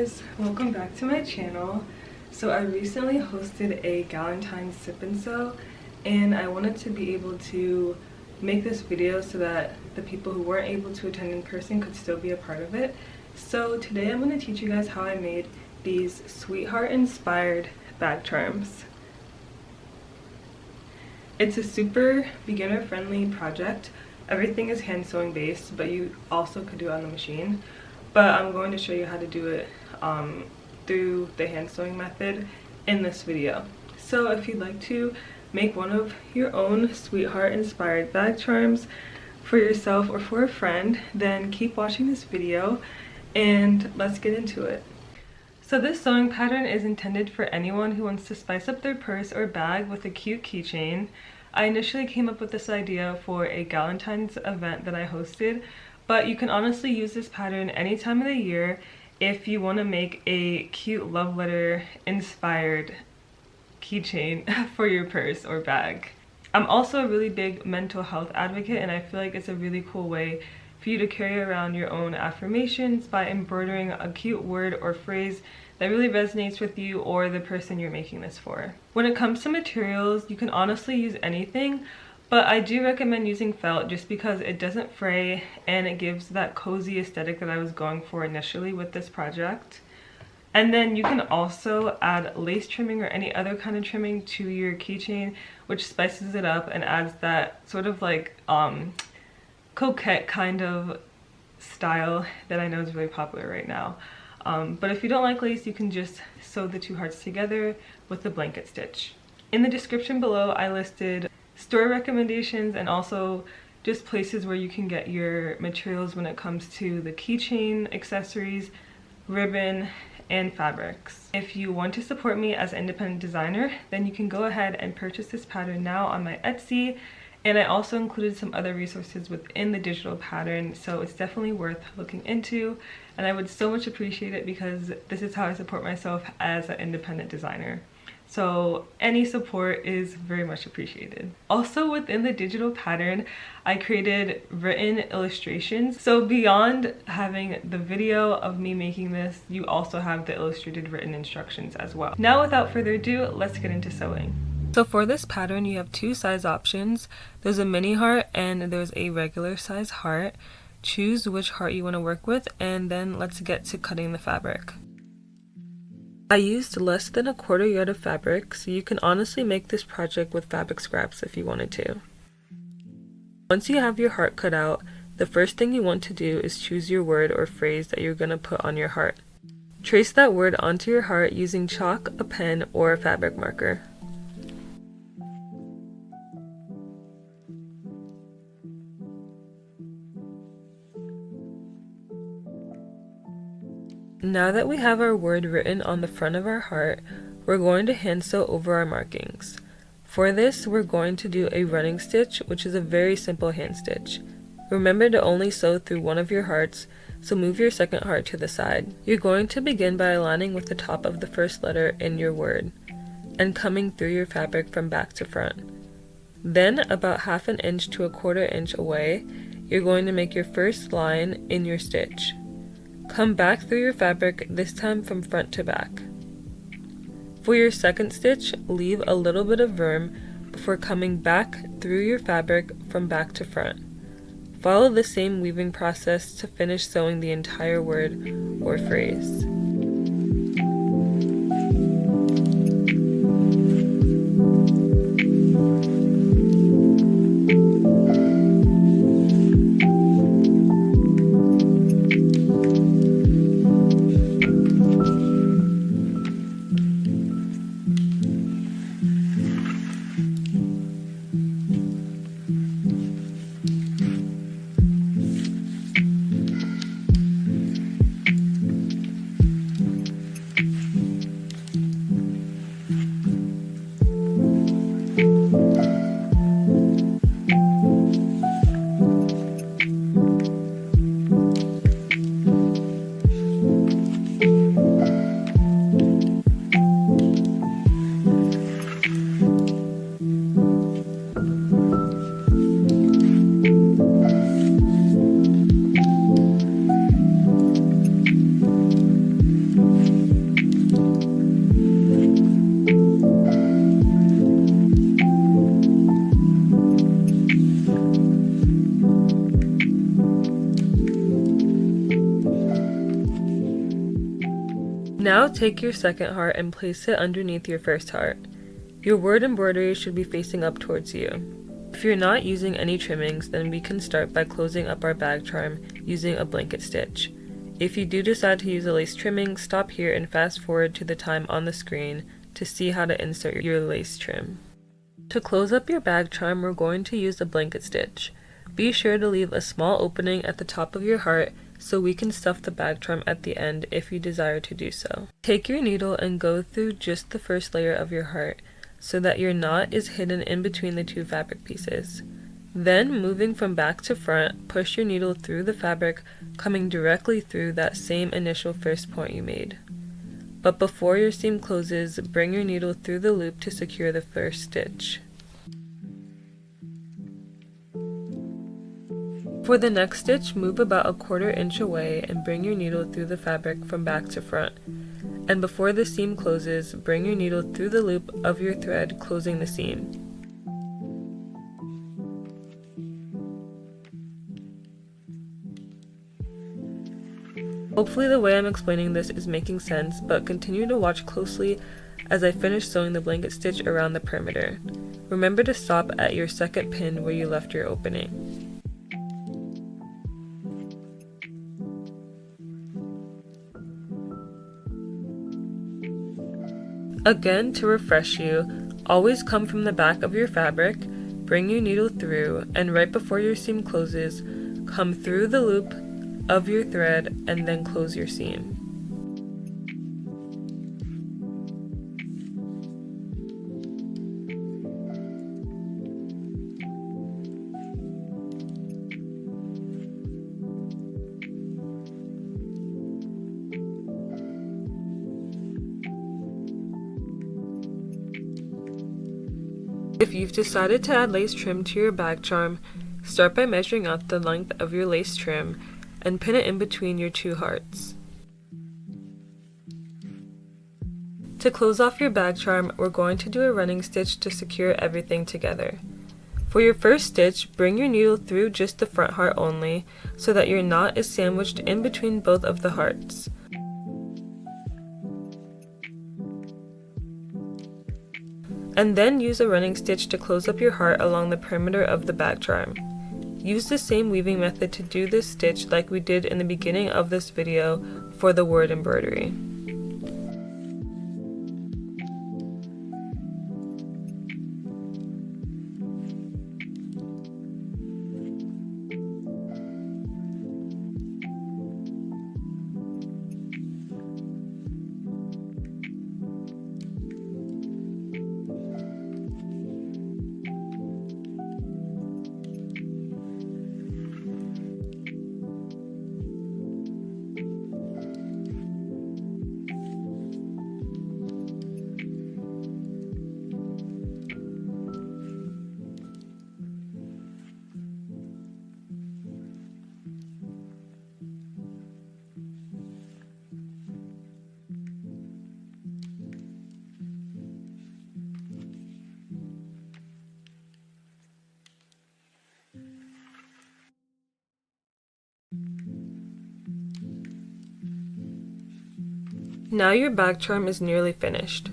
guys, welcome back to my channel. So I recently hosted a Galentine's sip and sew, and I wanted to be able to make this video so that the people who weren't able to attend in person could still be a part of it. So today I'm going to teach you guys how I made these sweetheart inspired bag charms. It's a super beginner friendly project. Everything is hand sewing based, but you also could do it on the machine. But I'm going to show you how to do it through the hand sewing method in this video. So if you'd like to make one of your own sweetheart inspired bag charms for yourself or for a friend, then keep watching this video and let's get into it. So this sewing pattern is intended for anyone who wants to spice up their purse or bag with a cute keychain. I initially came up with this idea for a Galentine's event that I hosted, but you can honestly use this pattern any time of the year if you want to make a cute love letter inspired keychain for your purse or bag. I'm also a really big mental health advocate, and I feel like it's a really cool way for you to carry around your own affirmations by embroidering a cute word or phrase that really resonates with you or the person you're making this for. When it comes to materials, you can honestly use anything, but I do recommend using felt just because it doesn't fray and it gives that cozy aesthetic that I was going for initially with this project. And then you can also add lace trimming or any other kind of trimming to your keychain, which spices it up and adds that sort of like coquette kind of style that I know is really popular right now. But if you don't like lace, you can just sew the two hearts together with the blanket stitch. In the description below, I listed store recommendations and also just places where you can get your materials when it comes to the keychain, accessories, ribbon, and fabrics. If you want to support me as an independent designer, then you can go ahead and purchase this pattern now on my Etsy, and I also included some other resources within the digital pattern, so it's definitely worth looking into, and I would so much appreciate it because this is how I support myself as an independent designer. So any support is very much appreciated. Also within the digital pattern, I created written illustrations. So beyond having the video of me making this, you also have the illustrated written instructions as well. Now without further ado, let's get into sewing. So for this pattern, you have two size options. There's a mini heart and there's a regular size heart. Choose which heart you want to work with, and then let's get to cutting the fabric. I used less than 1/4 yard of fabric, so you can honestly make this project with fabric scraps if you wanted to. Once you have your heart cut out, the first thing you want to do is choose your word or phrase that you're going to put on your heart. Trace that word onto your heart using chalk, a pen, or a fabric marker. Now that we have our word written on the front of our heart, we're going to hand sew over our markings. For this, we're going to do a running stitch, which is a very simple hand stitch. Remember to only sew through one of your hearts, so move your second heart to the side. You're going to begin by aligning with the top of the first letter in your word, and coming through your fabric from back to front. Then, about 1/2 inch to 1/4 inch away, you're going to make your first line in your stitch. Come back through your fabric, this time from front to back. For your second stitch, leave a little bit of room before coming back through your fabric from back to front. Follow the same weaving process to finish sewing the entire word or phrase. take your second heart and place it underneath your first heart. Your word embroidery should be facing up towards you. If you're not using any trimmings, then we can start by closing up our bag charm using a blanket stitch. If you do decide to use a lace trimming, stop here and fast forward to the time on the screen to see how to insert your lace trim. To close up your bag charm, we're going to use a blanket stitch. Be sure to leave a small opening at the top of your heart so we can stuff the bag charm at the end if you desire to do so. Take your needle and go through just the first layer of your heart so that your knot is hidden in between the two fabric pieces. Then, moving from back to front, push your needle through the fabric, coming directly through that same initial first point you made. But before your seam closes, bring your needle through the loop to secure the first stitch. For the next stitch, move about a 1/4 inch away and bring your needle through the fabric from back to front. And before the seam closes, bring your needle through the loop of your thread, closing the seam. Hopefully the way I'm explaining this is making sense, but continue to watch closely as I finish sewing the blanket stitch around the perimeter. Remember to stop at your second pin where you left your opening. Again, to refresh you, always come from the back of your fabric, bring your needle through, and right before your seam closes, come through the loop of your thread and then close your seam. If you've decided to add lace trim to your bag charm, start by measuring out the length of your lace trim and pin it in between your two hearts. To close off your bag charm, we're going to do a running stitch to secure everything together. For your first stitch, bring your needle through just the front heart only so that your knot is sandwiched in between both of the hearts. And then use a running stitch to close up your heart along the perimeter of the bag charm. Use the same weaving method to do this stitch like we did in the beginning of this video for the word embroidery. Now your bag charm is nearly finished.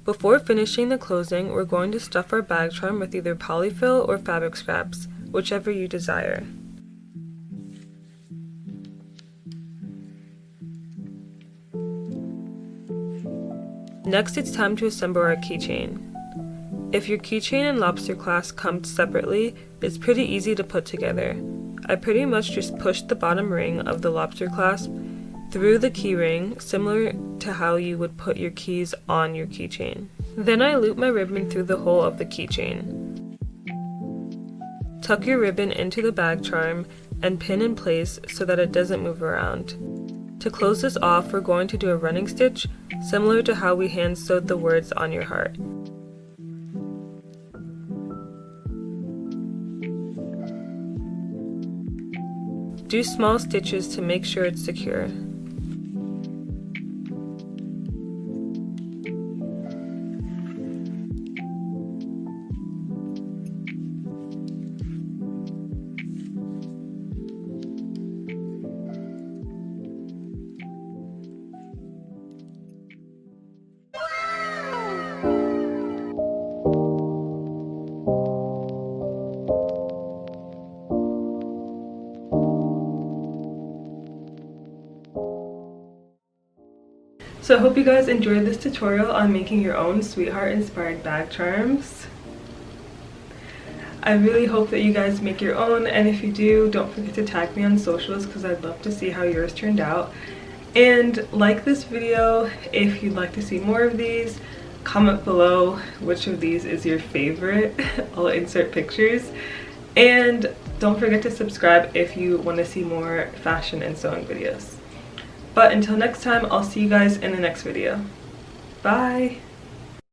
Before finishing the closing, we're going to stuff our bag charm with either polyfill or fabric scraps, whichever you desire. Next, it's time to assemble our keychain. If your keychain and lobster clasp come separately, it's pretty easy to put together. I pretty much just pushed the bottom ring of the lobster clasp through the key ring, similar to how you would put your keys on your keychain. Then I loop my ribbon through the hole of the keychain. Tuck your ribbon into the bag charm and pin in place so that it doesn't move around. To close this off, we're going to do a running stitch, similar to how we hand sewed the words on your heart. Do small stitches to make sure it's secure. So I hope you guys enjoyed this tutorial on making your own sweetheart inspired bag charms. I really hope that you guys make your own, and if you do, don't forget to tag me on socials because I'd love to see how yours turned out. And like this video if you'd like to see more of these. Comment below which of these is your favorite. I'll insert pictures. And don't forget to subscribe if you want to see more fashion and sewing videos. But until next time, I'll see you guys in the next video. Bye!